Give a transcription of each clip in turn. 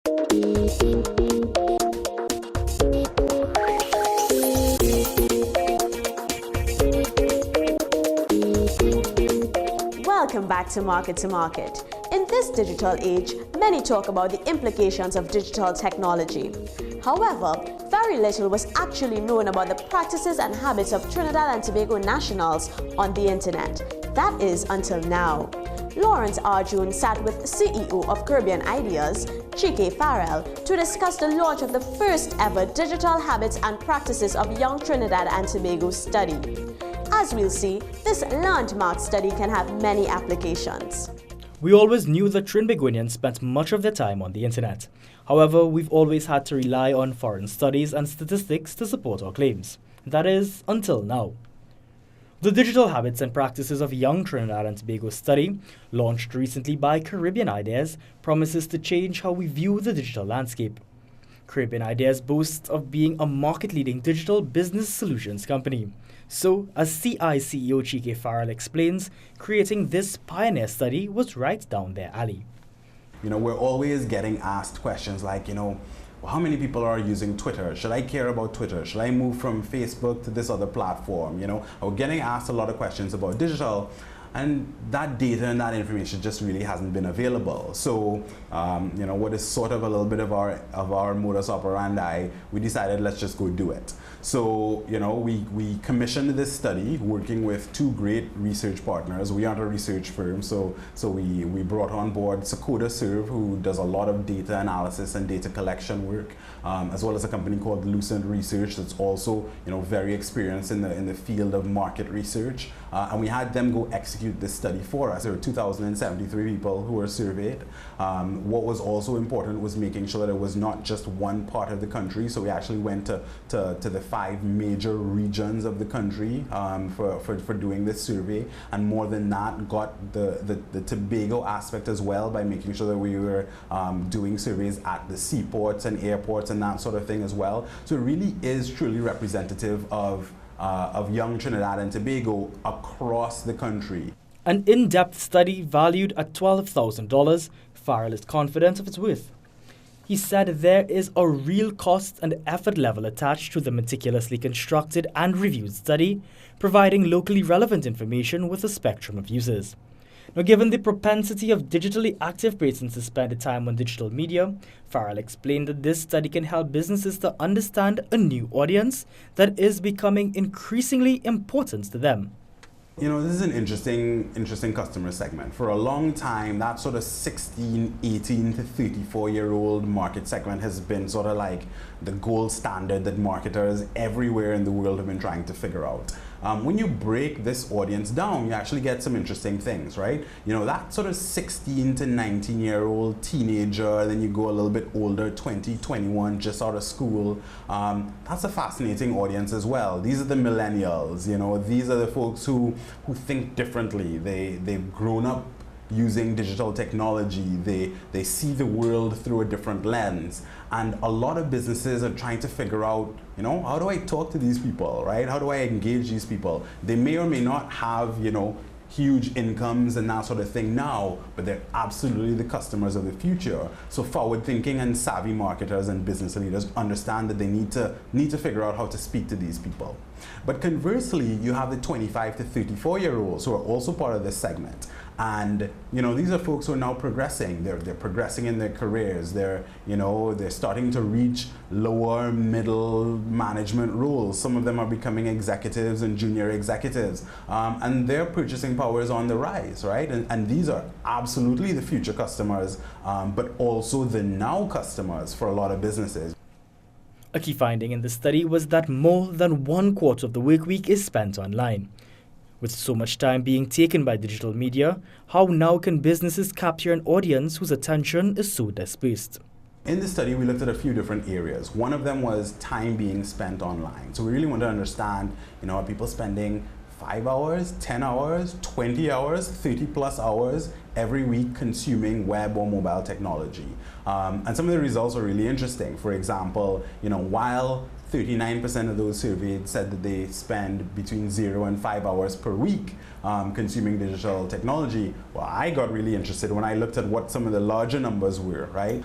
Welcome back to Market. In this digital age, many talk about the implications of digital technology. However, very little was actually known about the practices and habits of Trinidad and Tobago nationals on the internet. That is until now. Lawrence Arjoon sat with CEO of Caribbean Ideas, Chike Farrell, to discuss the launch of the first ever Digital Habits and Practices of Young Trinidad and Tobago study. As we'll see, this landmark study can have many applications. We always knew that Trinbagonians spent much of their time on the internet. However, we've always had to rely on foreign studies and statistics to support our claims. That is, until now. The Digital Habits and Practices of Young Trinidad and Tobago study, launched recently by Caribbean Ideas, promises to change how we view the digital landscape. Caribbean Ideas boasts of being a market-leading digital business solutions company. So, as CI CEO Chike Farrell explains, creating this pioneer study was right down their alley. We're always getting asked questions like, well, how many people are using Twitter? Should I care about Twitter? Should I move from Facebook to this other platform? We're getting asked a lot of questions about digital, and that data and that information just really hasn't been available. So, what is sort of a little bit of our modus operandi, we decided let's just go do it. So, we commissioned this study working with two great research partners. We aren't a research firm, so we brought on board Sakoda Serve, who does a lot of data analysis and data collection work, as well as a company called Lucent Research that's also, very experienced in the field of market research. And we had them go execute this study for us. There were 2,073 people who were surveyed. What was also important was making sure that it was not just one part of the country. So we actually went to the 5 major regions of the country for doing this survey. And more than that, got the Tobago aspect as well by making sure that we were doing surveys at the seaports and airports and that sort of thing as well. So it really is truly representative of young Trinidad and Tobago across the country. An in-depth study valued at $12,000, Farrell is confident of its worth. He said there is a real cost and effort level attached to the meticulously constructed and reviewed study, providing locally relevant information with a spectrum of users. Now, given the propensity of digitally active persons to spend time on digital media, Farrell explained that this study can help businesses to understand a new audience that is becoming increasingly important to them. This is an interesting customer segment. For a long time, that sort of 18 to 34-year-old market segment has been sort of like the gold standard that marketers everywhere in the world have been trying to figure out. When you break this audience down, you actually get some interesting things, right? That sort of 16 to 19-year-old teenager, then you go a little bit older, 20, 21, just out of school. That's a fascinating audience as well. These are the millennials, these are the folks who think differently. They've grown up using digital technology. They see the world through a different lens. And a lot of businesses are trying to figure out, how do I talk to these people, right? How do I engage these people? They may or may not have, huge incomes and that sort of thing now, but they're absolutely the customers of the future. So forward-thinking and savvy marketers and business leaders understand that they need to figure out how to speak to these people. But conversely, you have the 25 to 34-year-olds who are also part of this segment. And these are folks who are now progressing. They're progressing in their careers. They're starting to reach lower middle management roles. Some of them are becoming executives and junior executives, and their purchasing power is on the rise, right? And these are absolutely the future customers, but also the now customers for a lot of businesses. A key finding in the study was that more than 1/4 of the work week is spent online. With so much time being taken by digital media, how now can businesses capture an audience whose attention is so dispersed? In the study, we looked at a few different areas. One of them was time being spent online. So we really want to understand, are people spending 5 hours, 10 hours, 20 hours, 30 plus hours every week consuming web or mobile technology? And some of the results are really interesting. For example, while 39% of those surveyed said that they spend between 0 and 5 hours per week consuming digital technology. Well, I got really interested when I looked at what some of the larger numbers were, right?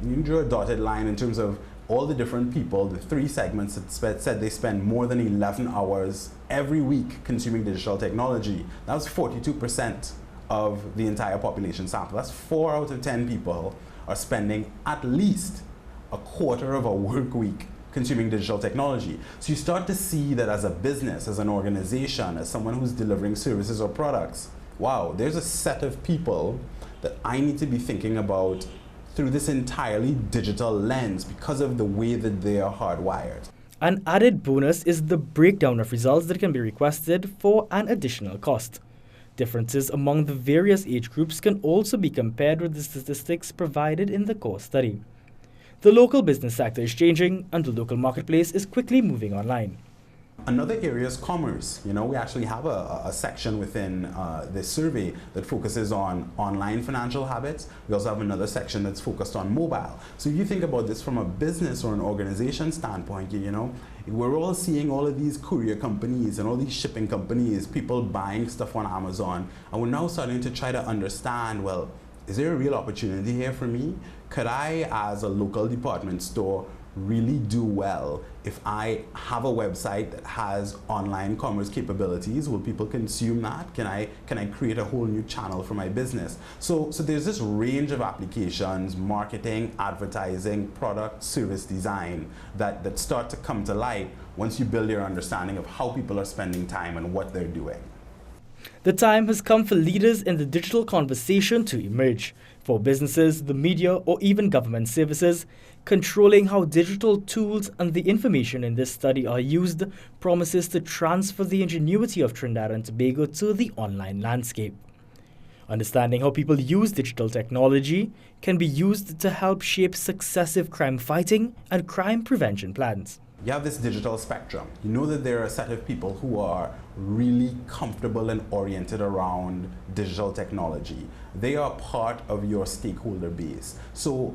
You drew a dotted line in terms of all the different people, the 3 segments that said they spend more than 11 hours every week consuming digital technology. That was 42% of the entire population sample. That's 4 out of 10 people are spending at least a quarter of a work week consuming digital technology. So you start to see that as a business, as an organization, as someone who's delivering services or products, wow, there's a set of people that I need to be thinking about through this entirely digital lens because of the way that they are hardwired. An added bonus is the breakdown of results that can be requested for an additional cost. Differences among the various age groups can also be compared with the statistics provided in the core study. The local business sector is changing, and the local marketplace is quickly moving online. Another area is commerce. We actually have a section within this survey that focuses on online financial habits. We also have another section that's focused on mobile. So if you think about this from a business or an organization standpoint, we're all seeing all of these courier companies and all these shipping companies, people buying stuff on Amazon, and we're now starting to try to understand, well, is there a real opportunity here for me? Could I, as a local department store, really do well if I have a website that has online commerce capabilities? Will people consume that? Can I create a whole new channel for my business? So there's this range of applications, marketing, advertising, product, service design that start to come to light once you build your understanding of how people are spending time and what they're doing. The time has come for leaders in the digital conversation to emerge. For businesses, the media, or even government services, controlling how digital tools and the information in this study are used promises to transfer the ingenuity of Trinidad and Tobago to the online landscape. Understanding how people use digital technology can be used to help shape successive crime fighting and crime prevention plans. You have this digital spectrum. You know that there are a set of people who are really comfortable and oriented around digital technology. They are part of your stakeholder base. So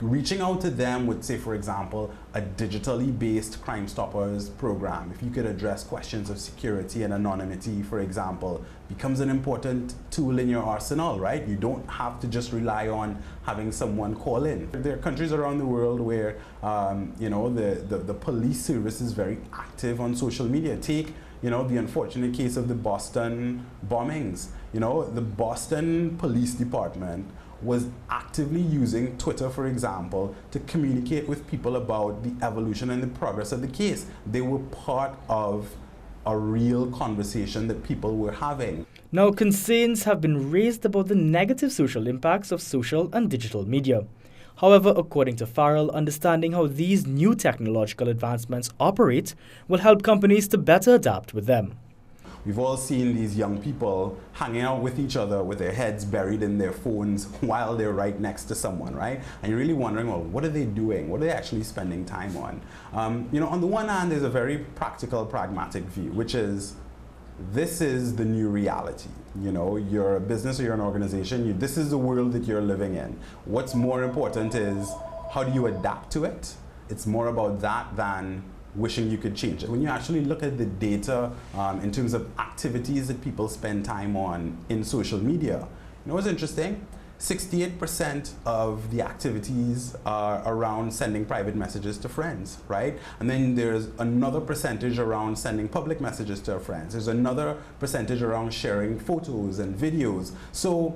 reaching out to them with, say, for example, a digitally based Crime Stoppers program, if you could address questions of security and anonymity, for example, becomes an important tool in your arsenal, right? You don't have to just rely on having someone call in. There are countries around the world where, the police service is very active on social media. Take, the unfortunate case of the Boston bombings. The Boston Police Department was actively using Twitter, for example, to communicate with people about the evolution and the progress of the case. They were part of a real conversation that people were having. Now, concerns have been raised about the negative social impacts of social and digital media. However, according to Farrell, understanding how these new technological advancements operate will help companies to better adapt with them. We've all seen these young people hanging out with each other with their heads buried in their phones while they're right next to someone, right? And you're really wondering, well, what are they doing? What are they actually spending time on? On the one hand, there's a very practical, pragmatic view, which is this is the new reality. You're a business or you're an organization. This is the world that you're living in. What's more important is how do you adapt to it? It's more about that than wishing you could change it. When you actually look at the data in terms of activities that people spend time on in social media, what's interesting? 68% of the activities are around sending private messages to friends, right? And then there's another percentage around sending public messages to our friends. There's another percentage around sharing photos and videos. So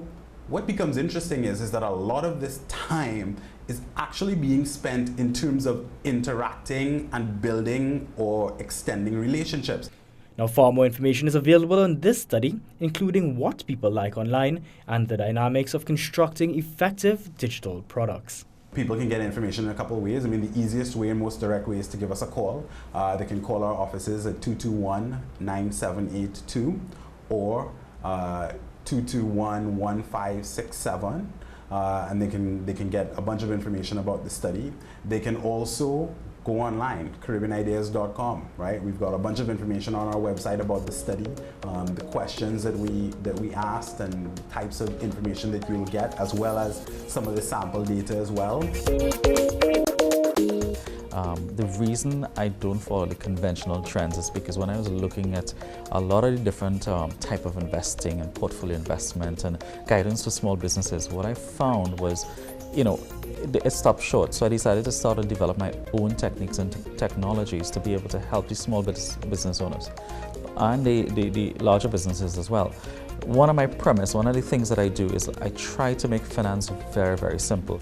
what becomes interesting is that a lot of this time is actually being spent in terms of interacting and building or extending relationships. Now, far more information is available on this study, including what people like online and the dynamics of constructing effective digital products. People can get information in a couple of ways. The easiest way and most direct way is to give us a call. They can call our offices at 221-9782 or 221-1567. And they can get a bunch of information about the study. They can also go online, CaribbeanIdeas.com, right? We've got a bunch of information on our website about the study, the questions that we asked, and types of information that you'll get, as well as some of the sample data as well. The reason I don't follow the conventional trends is because when I was looking at a lot of the different type of investing and portfolio investment and guidance for small businesses, what I found was, it stopped short. So I decided to start to develop my own techniques and technologies to be able to help the small business owners and the larger businesses as well. One of the things that I do is I try to make finance very, very simple.